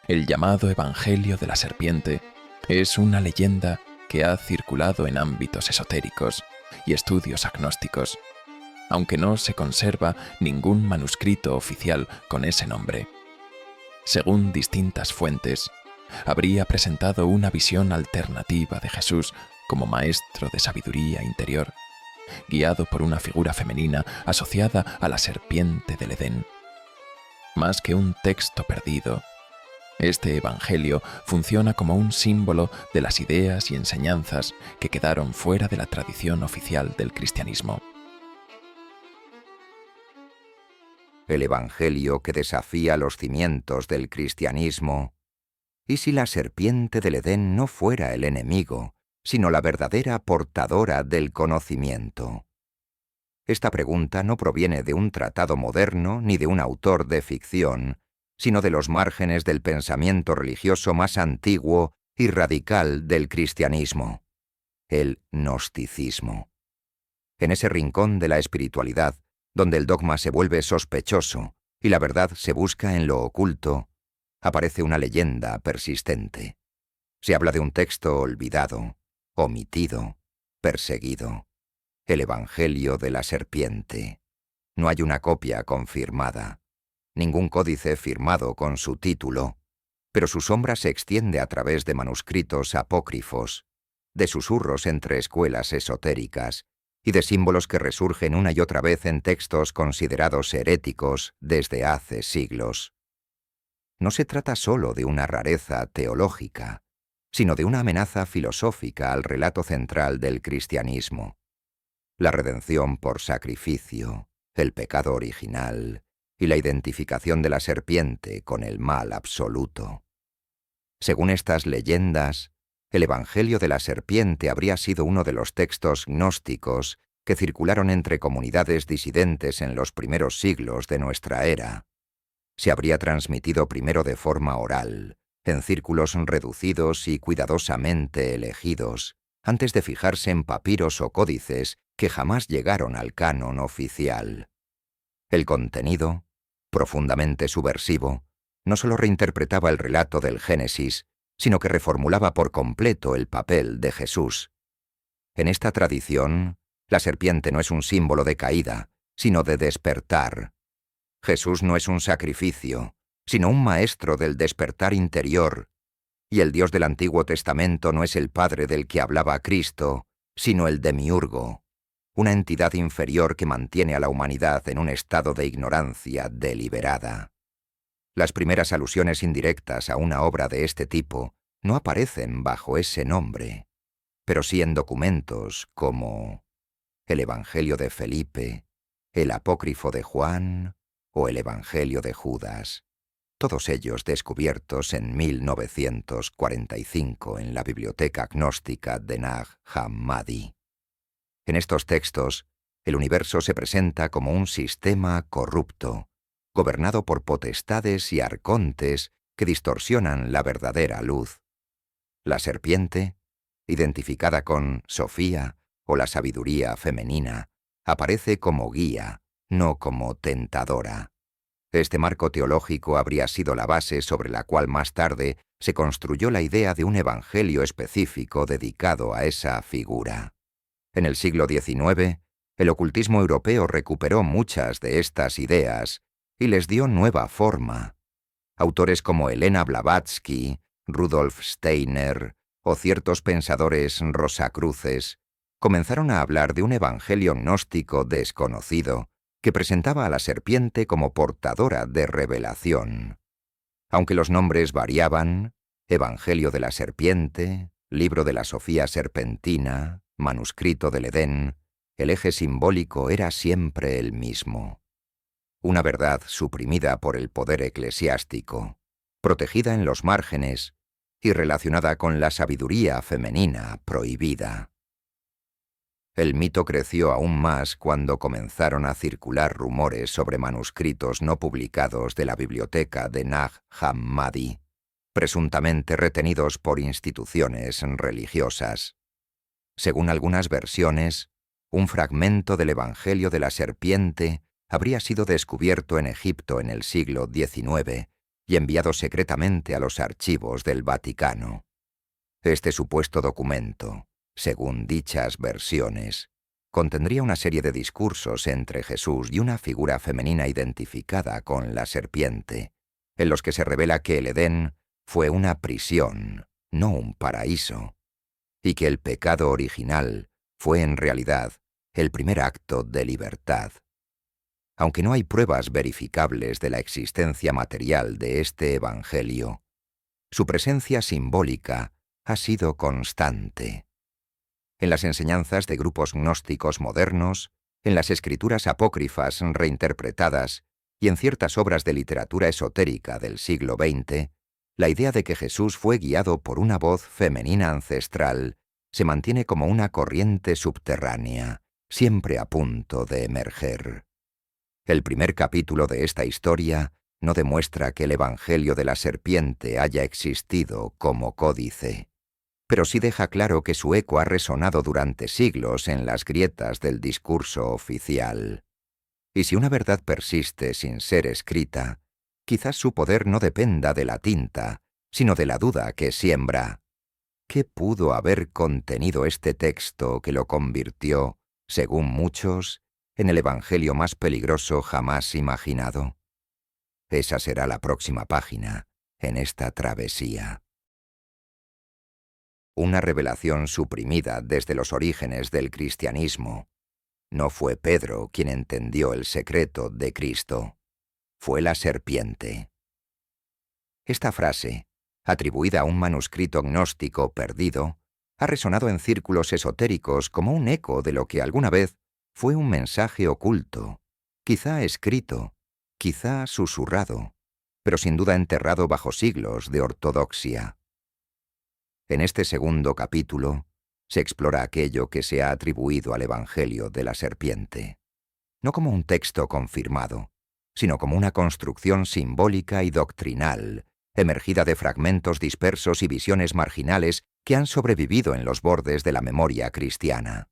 El llamado Evangelio de la Serpiente es una leyenda que ha circulado en ámbitos esotéricos y estudios agnósticos, aunque no se conserva ningún manuscrito oficial con ese nombre. Según distintas fuentes, habría presentado una visión alternativa de Jesús como maestro de sabiduría interior, guiado por una figura femenina asociada a la serpiente del Edén. Más que un texto perdido, este evangelio funciona como un símbolo de las ideas y enseñanzas que quedaron fuera de la tradición oficial del cristianismo. El evangelio que desafía los cimientos del cristianismo. ¿Y si la serpiente del Edén no fuera el enemigo, sino la verdadera portadora del conocimiento? Esta pregunta no proviene de un tratado moderno ni de un autor de ficción, sino de los márgenes del pensamiento religioso más antiguo y radical del cristianismo, el gnosticismo. En ese rincón de la espiritualidad, donde el dogma se vuelve sospechoso y la verdad se busca en lo oculto, aparece una leyenda persistente. Se habla de un texto olvidado, omitido, perseguido, el Evangelio de la Serpiente. No hay una copia confirmada, ningún códice firmado con su título, pero su sombra se extiende a través de manuscritos apócrifos, de susurros entre escuelas esotéricas y de símbolos que resurgen una y otra vez en textos considerados heréticos desde hace siglos. No se trata solo de una rareza teológica, sino de una amenaza filosófica al relato central del cristianismo. La redención por sacrificio, el pecado original y la identificación de la serpiente con el mal absoluto. Según estas leyendas, el Evangelio de la Serpiente habría sido uno de los textos gnósticos que circularon entre comunidades disidentes en los primeros siglos de nuestra era. Se habría transmitido primero de forma oral, en círculos reducidos y cuidadosamente elegidos, antes de fijarse en papiros o códices que jamás llegaron al canon oficial. El contenido, profundamente subversivo, no solo reinterpretaba el relato del Génesis, sino que reformulaba por completo el papel de Jesús. En esta tradición, la serpiente no es un símbolo de caída, sino de despertar. Jesús no es un sacrificio, sino un maestro del despertar interior, y el Dios del Antiguo Testamento no es el Padre del que hablaba Cristo, sino el demiurgo, una entidad inferior que mantiene a la humanidad en un estado de ignorancia deliberada. Las primeras alusiones indirectas a una obra de este tipo no aparecen bajo ese nombre, pero sí en documentos como el Evangelio de Felipe, el Apócrifo de Juan o el Evangelio de Judas, todos ellos descubiertos en 1945 en la Biblioteca Gnóstica de Nag Hammadi. En estos textos, el universo se presenta como un sistema corrupto, gobernado por potestades y arcontes que distorsionan la verdadera luz. La serpiente, identificada con Sofía o la sabiduría femenina, aparece como guía, no como tentadora. Este marco teológico habría sido la base sobre la cual más tarde se construyó la idea de un evangelio específico dedicado a esa figura. En el siglo XIX, el ocultismo europeo recuperó muchas de estas ideas y les dio nueva forma. Autores como Elena Blavatsky, Rudolf Steiner o ciertos pensadores rosacruces comenzaron a hablar de un evangelio gnóstico desconocido que presentaba a la serpiente como portadora de revelación. Aunque los nombres variaban, Evangelio de la Serpiente, Libro de la Sofía Serpentina, Manuscrito del Edén, el eje simbólico era siempre el mismo. Una verdad suprimida por el poder eclesiástico, protegida en los márgenes y relacionada con la sabiduría femenina prohibida. El mito creció aún más cuando comenzaron a circular rumores sobre manuscritos no publicados de la biblioteca de Nag Hammadi, presuntamente retenidos por instituciones religiosas. Según algunas versiones, un fragmento del Evangelio de la Serpiente habría sido descubierto en Egipto en el siglo XIX y enviado secretamente a los archivos del Vaticano. Este supuesto documento, según dichas versiones, contendría una serie de discursos entre Jesús y una figura femenina identificada con la serpiente, en los que se revela que el Edén fue una prisión, no un paraíso, y que el pecado original fue en realidad el primer acto de libertad. Aunque no hay pruebas verificables de la existencia material de este evangelio, su presencia simbólica ha sido constante. En las enseñanzas de grupos gnósticos modernos, en las escrituras apócrifas reinterpretadas y en ciertas obras de literatura esotérica del siglo XX, la idea de que Jesús fue guiado por una voz femenina ancestral se mantiene como una corriente subterránea, siempre a punto de emerger. El primer capítulo de esta historia no demuestra que el Evangelio de la serpiente haya existido como códice, pero sí deja claro que su eco ha resonado durante siglos en las grietas del discurso oficial. Y si una verdad persiste sin ser escrita, quizás su poder no dependa de la tinta, sino de la duda que siembra. ¿Qué pudo haber contenido este texto que lo convirtió, según muchos, en el evangelio más peligroso jamás imaginado? Esa será la próxima página en esta travesía. Una revelación suprimida desde los orígenes del cristianismo. No fue Pedro quien entendió el secreto de Cristo, fue la serpiente. Esta frase, atribuida a un manuscrito gnóstico perdido, ha resonado en círculos esotéricos como un eco de lo que alguna vez fue un mensaje oculto, quizá escrito, quizá susurrado, pero sin duda enterrado bajo siglos de ortodoxia. En este segundo capítulo se explora aquello que se ha atribuido al Evangelio de la serpiente, no como un texto confirmado, sino como una construcción simbólica y doctrinal, emergida de fragmentos dispersos y visiones marginales que han sobrevivido en los bordes de la memoria cristiana.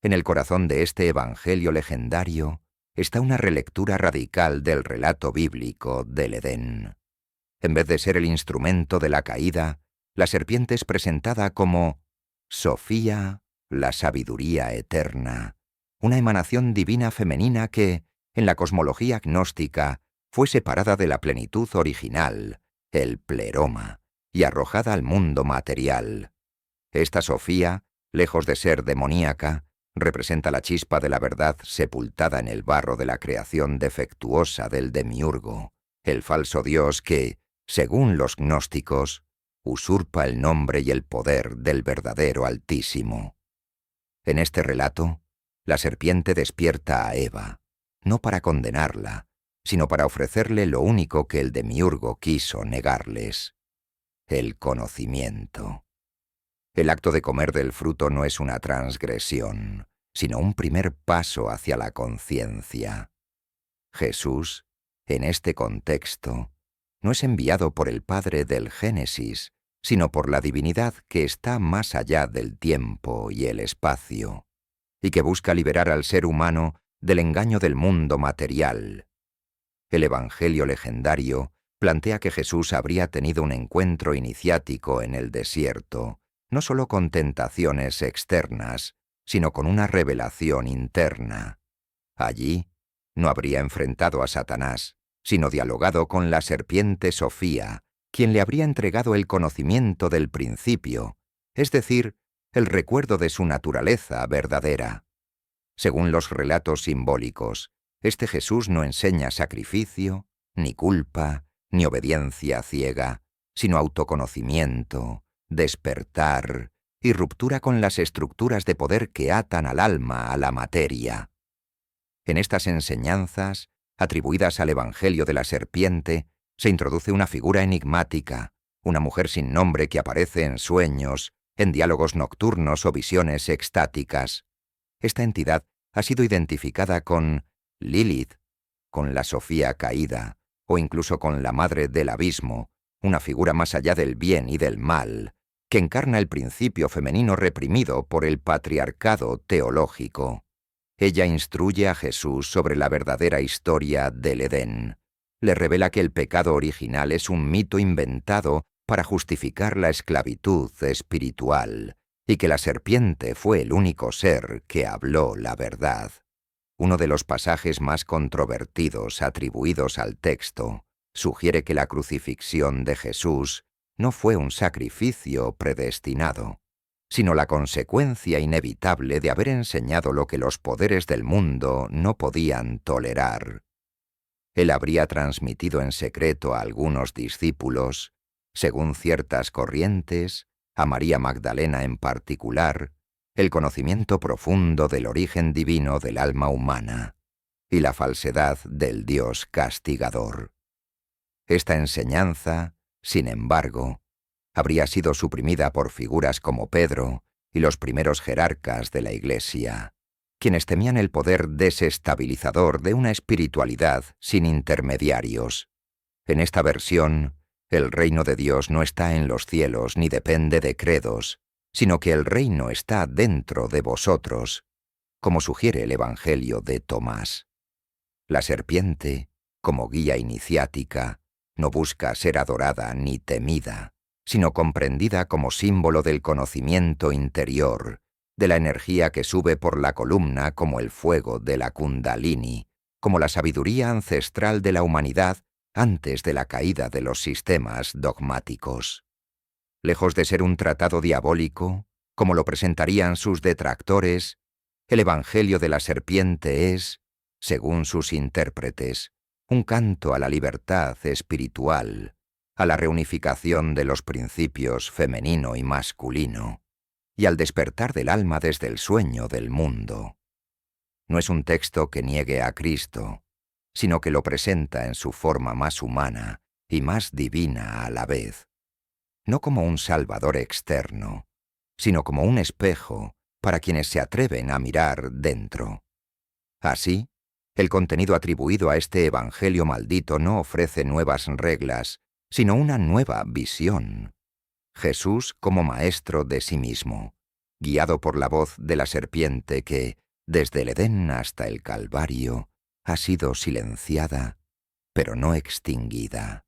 En el corazón de este evangelio legendario está una relectura radical del relato bíblico del Edén. En vez de ser el instrumento de la caída, la serpiente es presentada como Sofía, la sabiduría eterna, una emanación divina femenina que, en la cosmología gnóstica, fue separada de la plenitud original, el pleroma, y arrojada al mundo material. Esta Sofía, lejos de ser demoníaca, representa la chispa de la verdad sepultada en el barro de la creación defectuosa del demiurgo, el falso dios que, según los gnósticos, usurpa el nombre y el poder del verdadero Altísimo. En este relato, la serpiente despierta a Eva, no para condenarla, sino para ofrecerle lo único que el demiurgo quiso negarles: el conocimiento. El acto de comer del fruto no es una transgresión, sino un primer paso hacia la conciencia. Jesús, en este contexto, no es enviado por el Padre del Génesis, sino por la divinidad que está más allá del tiempo y el espacio, y que busca liberar al ser humano del engaño del mundo material. El Evangelio legendario plantea que Jesús habría tenido un encuentro iniciático en el desierto, no solo con tentaciones externas, sino con una revelación interna. Allí no habría enfrentado a Satanás, sino dialogado con la serpiente Sofía, quien le habría entregado el conocimiento del principio, es decir, el recuerdo de su naturaleza verdadera. Según los relatos simbólicos, este Jesús no enseña sacrificio, ni culpa, ni obediencia ciega, sino autoconocimiento, despertar y ruptura con las estructuras de poder que atan al alma a la materia. En estas enseñanzas, atribuidas al Evangelio de la serpiente, se introduce una figura enigmática, una mujer sin nombre que aparece en sueños, en diálogos nocturnos o visiones extáticas. Esta entidad ha sido identificada con Lilith, con la Sofía caída, o incluso con la Madre del Abismo, una figura más allá del bien y del mal, que encarna el principio femenino reprimido por el patriarcado teológico. Ella instruye a Jesús sobre la verdadera historia del Edén, Le revela que el pecado original es un mito inventado para justificar la esclavitud espiritual y que la serpiente fue el único ser que habló la verdad. Uno de los pasajes más controvertidos atribuidos al texto sugiere que la crucifixión de Jesús no fue un sacrificio predestinado, sino la consecuencia inevitable de haber enseñado lo que los poderes del mundo no podían tolerar. Él habría transmitido en secreto a algunos discípulos, según ciertas corrientes, a María Magdalena en particular, el conocimiento profundo del origen divino del alma humana y la falsedad del Dios castigador. Esta enseñanza, sin embargo, habría sido suprimida por figuras como Pedro y los primeros jerarcas de la Iglesia, quienes temían el poder desestabilizador de una espiritualidad sin intermediarios. En esta versión, el reino de Dios no está en los cielos ni depende de credos, sino que el reino está dentro de vosotros, como sugiere el Evangelio de Tomás. La serpiente, como guía iniciática, no busca ser adorada ni temida, sino comprendida como símbolo del conocimiento interior, de la energía que sube por la columna como el fuego de la Kundalini, como la sabiduría ancestral de la humanidad antes de la caída de los sistemas dogmáticos. Lejos de ser un tratado diabólico, como lo presentarían sus detractores, el Evangelio de la serpiente es, según sus intérpretes, un canto a la libertad espiritual, a la reunificación de los principios femenino y masculino, y al despertar del alma desde el sueño del mundo. No es un texto que niegue a Cristo, sino que lo presenta en su forma más humana y más divina a la vez, no como un salvador externo, sino como un espejo para quienes se atreven a mirar dentro. Así, el contenido atribuido a este evangelio maldito no ofrece nuevas reglas, sino una nueva visión. Jesús como maestro de sí mismo, guiado por la voz de la serpiente que, desde el Edén hasta el Calvario, ha sido silenciada, pero no extinguida.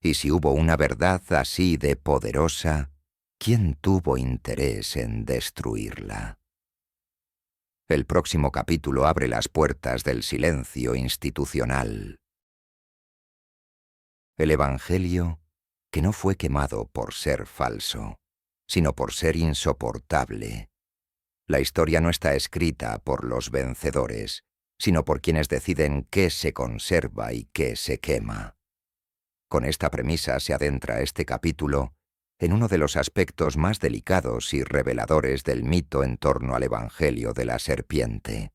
Y si hubo una verdad así de poderosa, ¿quién tuvo interés en destruirla? El próximo capítulo abre las puertas del silencio institucional. El Evangelio, que no fue quemado por ser falso, sino por ser insoportable. La historia no está escrita por los vencedores, sino por quienes deciden qué se conserva y qué se quema. Con esta premisa se adentra este capítulo en uno de los aspectos más delicados y reveladores del mito en torno al Evangelio de la serpiente.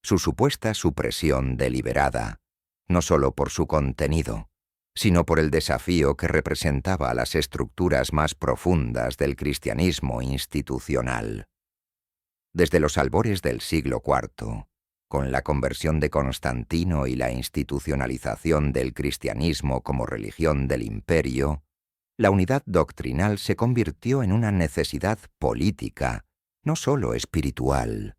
Su supuesta supresión deliberada, no solo por su contenido, sino por el desafío que representaba a las estructuras más profundas del cristianismo institucional. Desde los albores del siglo IV, con la conversión de Constantino y la institucionalización del cristianismo como religión del imperio, la unidad doctrinal se convirtió en una necesidad política, no solo espiritual.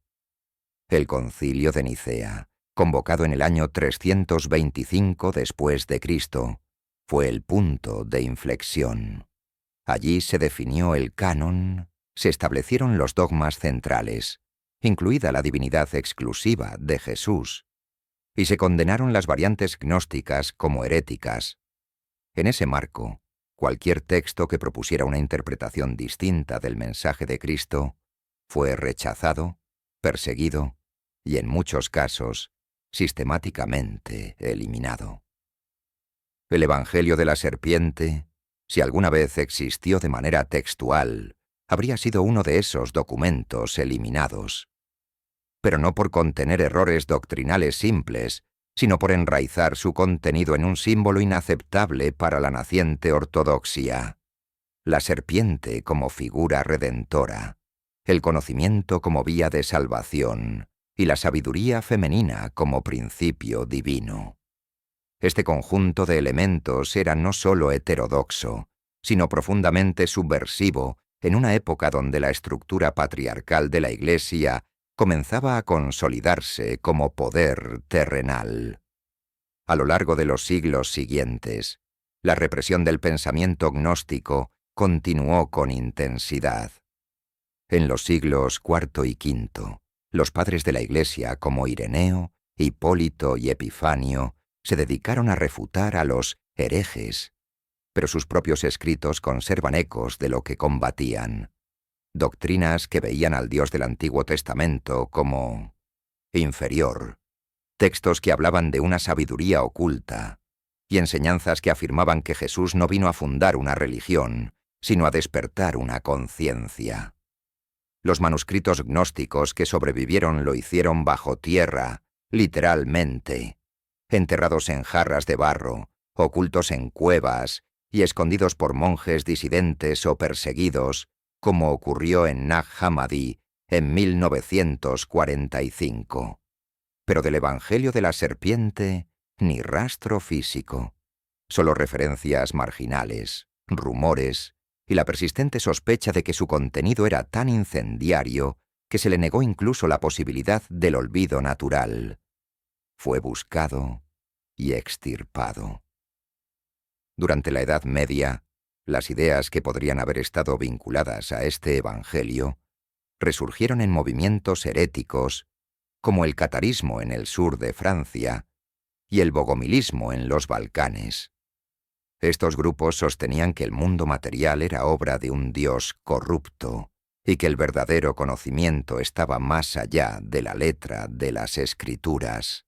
El Concilio de Nicea, convocado en el año 325 después de Cristo, fue el punto de inflexión. Allí se definió el canon, se establecieron los dogmas centrales, incluida la divinidad exclusiva de Jesús, y se condenaron las variantes gnósticas como heréticas. En ese marco, cualquier texto que propusiera una interpretación distinta del mensaje de Cristo fue rechazado, perseguido y, en muchos casos, sistemáticamente eliminado. El Evangelio de la serpiente, si alguna vez existió de manera textual, habría sido uno de esos documentos eliminados. Pero no por contener errores doctrinales simples, sino por enraizar su contenido en un símbolo inaceptable para la naciente ortodoxia. La serpiente como figura redentora, el conocimiento como vía de salvación y la sabiduría femenina como principio divino. Este conjunto de elementos era no solo heterodoxo, sino profundamente subversivo en una época donde la estructura patriarcal de la Iglesia comenzaba a consolidarse como poder terrenal. A lo largo de los siglos siguientes, la represión del pensamiento gnóstico continuó con intensidad. En los siglos IV y V, los padres de la Iglesia como Ireneo, Hipólito y Epifanio se dedicaron a refutar a los herejes, pero sus propios escritos conservan ecos de lo que combatían. Doctrinas que veían al Dios del Antiguo Testamento como inferior, textos que hablaban de una sabiduría oculta y enseñanzas que afirmaban que Jesús no vino a fundar una religión, sino a despertar una conciencia. Los manuscritos gnósticos que sobrevivieron lo hicieron bajo tierra, literalmente, enterrados en jarras de barro, ocultos en cuevas y escondidos por monjes disidentes o perseguidos, como ocurrió en Nag Hammadi en 1945. Pero del Evangelio de la Serpiente, ni rastro físico, solo referencias marginales, rumores y la persistente sospecha de que su contenido era tan incendiario que se le negó incluso la posibilidad del olvido natural. Fue buscado y extirpado. Durante la Edad Media, las ideas que podrían haber estado vinculadas a este evangelio resurgieron en movimientos heréticos como el catarismo en el sur de Francia y el bogomilismo en los Balcanes. Estos grupos sostenían que el mundo material era obra de un Dios corrupto y que el verdadero conocimiento estaba más allá de la letra de las Escrituras.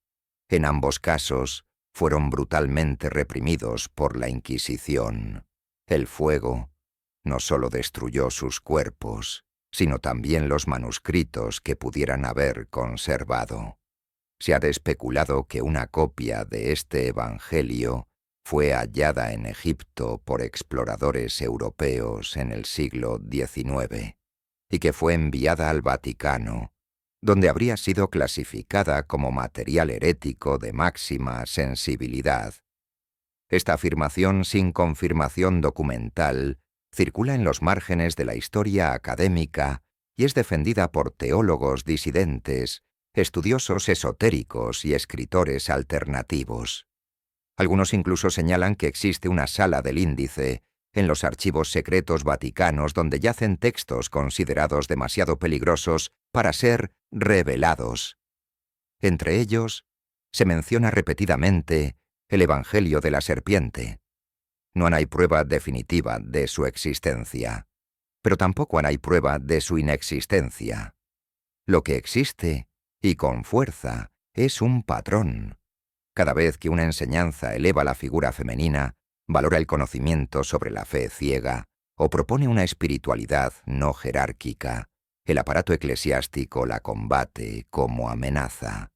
En ambos casos, fueron brutalmente reprimidos por la Inquisición. El fuego no solo destruyó sus cuerpos, sino también los manuscritos que pudieran haber conservado. Se ha especulado que una copia de este evangelio fue hallada en Egipto por exploradores europeos en el siglo XIX y que fue enviada al Vaticano, donde habría sido clasificada como material herético de máxima sensibilidad. Esta afirmación sin confirmación documental circula en los márgenes de la historia académica y es defendida por teólogos disidentes, estudiosos esotéricos y escritores alternativos. Algunos incluso señalan que existe una sala del índice en los archivos secretos vaticanos donde yacen textos considerados demasiado peligrosos para ser revelados. Entre ellos, se menciona repetidamente el Evangelio de la Serpiente. No hay prueba definitiva de su existencia, pero tampoco hay prueba de su inexistencia. Lo que existe, y con fuerza, es un patrón. Cada vez que una enseñanza eleva la figura femenina, valora el conocimiento sobre la fe ciega o propone una espiritualidad no jerárquica, el aparato eclesiástico la combate como amenaza.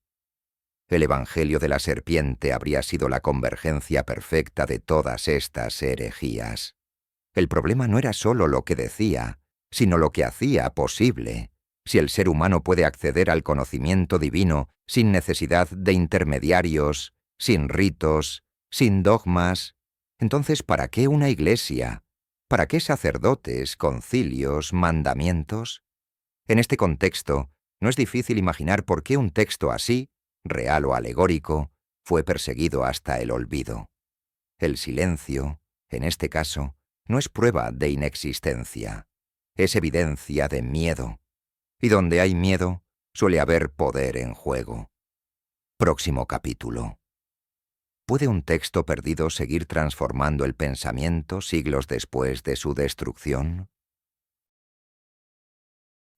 El Evangelio de la Serpiente habría sido la convergencia perfecta de todas estas herejías. El problema no era solo lo que decía, sino lo que hacía posible. Si el ser humano puede acceder al conocimiento divino sin necesidad de intermediarios, sin ritos, sin dogmas, entonces ¿para qué una iglesia? ¿Para qué sacerdotes, concilios, mandamientos? En este contexto, no es difícil imaginar por qué un texto así, real o alegórico, fue perseguido hasta el olvido. El silencio, en este caso, no es prueba de inexistencia, es evidencia de miedo. Y donde hay miedo, suele haber poder en juego. Próximo capítulo. ¿Puede un texto perdido seguir transformando el pensamiento siglos después de su destrucción?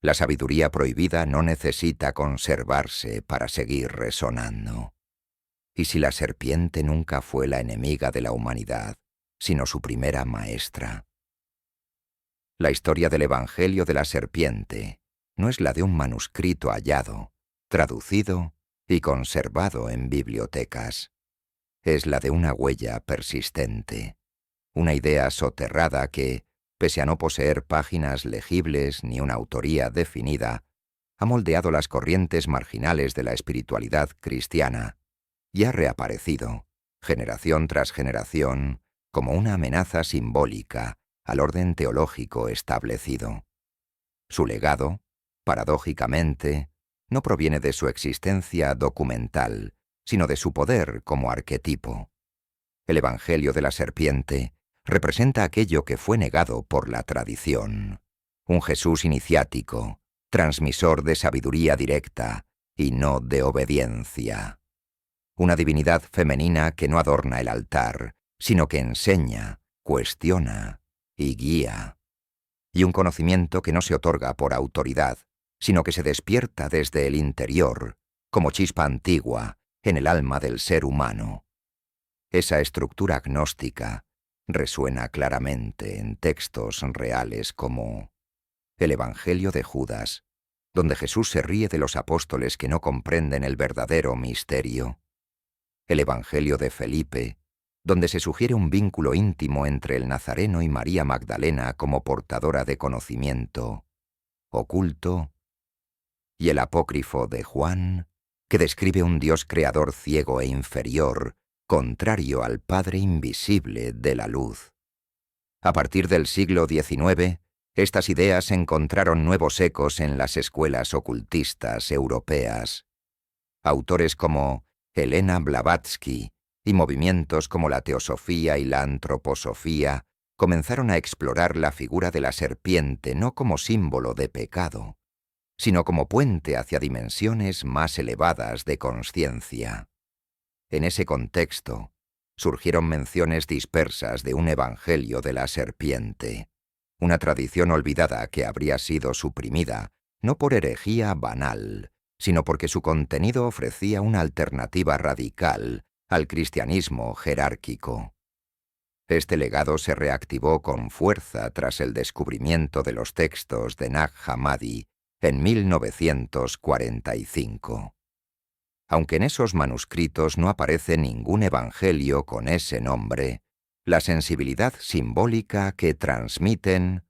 La sabiduría prohibida no necesita conservarse para seguir resonando. ¿Y si la serpiente nunca fue la enemiga de la humanidad, sino su primera maestra? La historia del Evangelio de la Serpiente no es la de un manuscrito hallado, traducido y conservado en bibliotecas. Es la de una huella persistente, una idea soterrada que, pese a no poseer páginas legibles ni una autoría definida, ha moldeado las corrientes marginales de la espiritualidad cristiana y ha reaparecido, generación tras generación, como una amenaza simbólica al orden teológico establecido. Su legado, paradójicamente, no proviene de su existencia documental, sino de su poder como arquetipo. El Evangelio de la serpiente representa aquello que fue negado por la tradición, un Jesús iniciático, transmisor de sabiduría directa y no de obediencia. Una divinidad femenina que no adorna el altar, sino que enseña, cuestiona y guía. Y un conocimiento que no se otorga por autoridad, sino que se despierta desde el interior, como chispa antigua, en el alma del ser humano. Esa estructura gnóstica resuena claramente en textos reales como el Evangelio de Judas, donde Jesús se ríe de los apóstoles que no comprenden el verdadero misterio, el Evangelio de Felipe, donde se sugiere un vínculo íntimo entre el Nazareno y María Magdalena como portadora de conocimiento oculto, y el apócrifo de Juan, que describe un Dios creador ciego e inferior, contrario al Padre invisible de la luz. A partir del siglo XIX, estas ideas encontraron nuevos ecos en las escuelas ocultistas europeas. Autores como Helena Blavatsky y movimientos como la teosofía y la antroposofía comenzaron a explorar la figura de la serpiente no como símbolo de pecado, sino como puente hacia dimensiones más elevadas de consciencia. En ese contexto, surgieron menciones dispersas de un evangelio de la serpiente, una tradición olvidada que habría sido suprimida, no por herejía banal, sino porque su contenido ofrecía una alternativa radical al cristianismo jerárquico. Este legado se reactivó con fuerza tras el descubrimiento de los textos de Nag Hammadi en 1945. Aunque en esos manuscritos no aparece ningún evangelio con ese nombre, la sensibilidad simbólica que transmiten,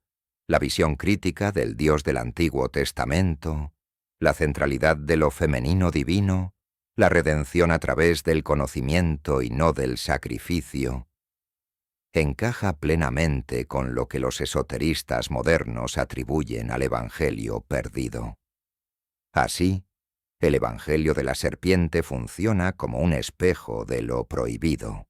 la visión crítica del Dios del Antiguo Testamento, la centralidad de lo femenino divino, la redención a través del conocimiento y no del sacrificio, encaja plenamente con lo que los esoteristas modernos atribuyen al Evangelio perdido. Así, el Evangelio de la serpiente funciona como un espejo de lo prohibido.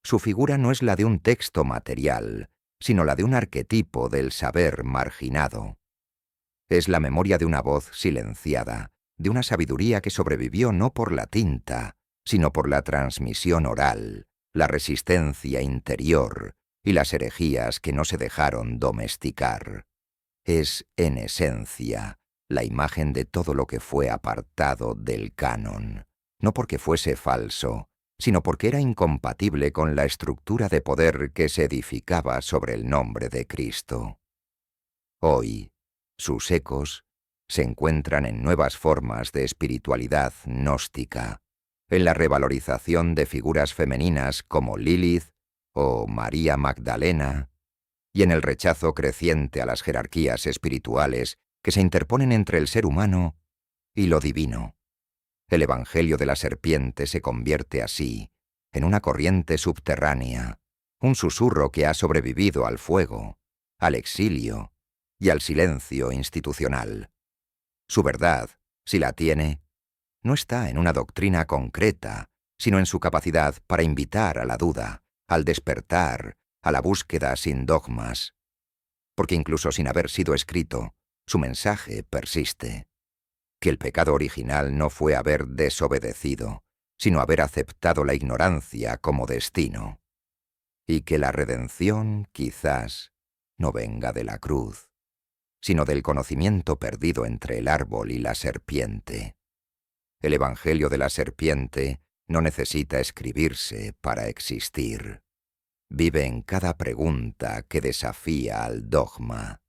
Su figura no es la de un texto material, sino la de un arquetipo del saber marginado. Es la memoria de una voz silenciada, de una sabiduría que sobrevivió no por la tinta, sino por la transmisión oral, la resistencia interior y las herejías que no se dejaron domesticar. Es, en esencia, la imagen de todo lo que fue apartado del canon, no porque fuese falso, sino porque era incompatible con la estructura de poder que se edificaba sobre el nombre de Cristo. Hoy, sus ecos se encuentran en nuevas formas de espiritualidad gnóstica, en la revalorización de figuras femeninas como Lilith o María Magdalena, y en el rechazo creciente a las jerarquías espirituales que se interponen entre el ser humano y lo divino. El Evangelio de la serpiente se convierte así en una corriente subterránea, un susurro que ha sobrevivido al fuego, al exilio y al silencio institucional. Su verdad, si la tiene, no está en una doctrina concreta, sino en su capacidad para invitar a la duda, al despertar, a la búsqueda sin dogmas. Porque incluso sin haber sido escrito, su mensaje persiste. Que el pecado original no fue haber desobedecido, sino haber aceptado la ignorancia como destino. Y que la redención, quizás, no venga de la cruz, sino del conocimiento perdido entre el árbol y la serpiente. El Evangelio de la serpiente no necesita escribirse para existir. Vive en cada pregunta que desafía al dogma.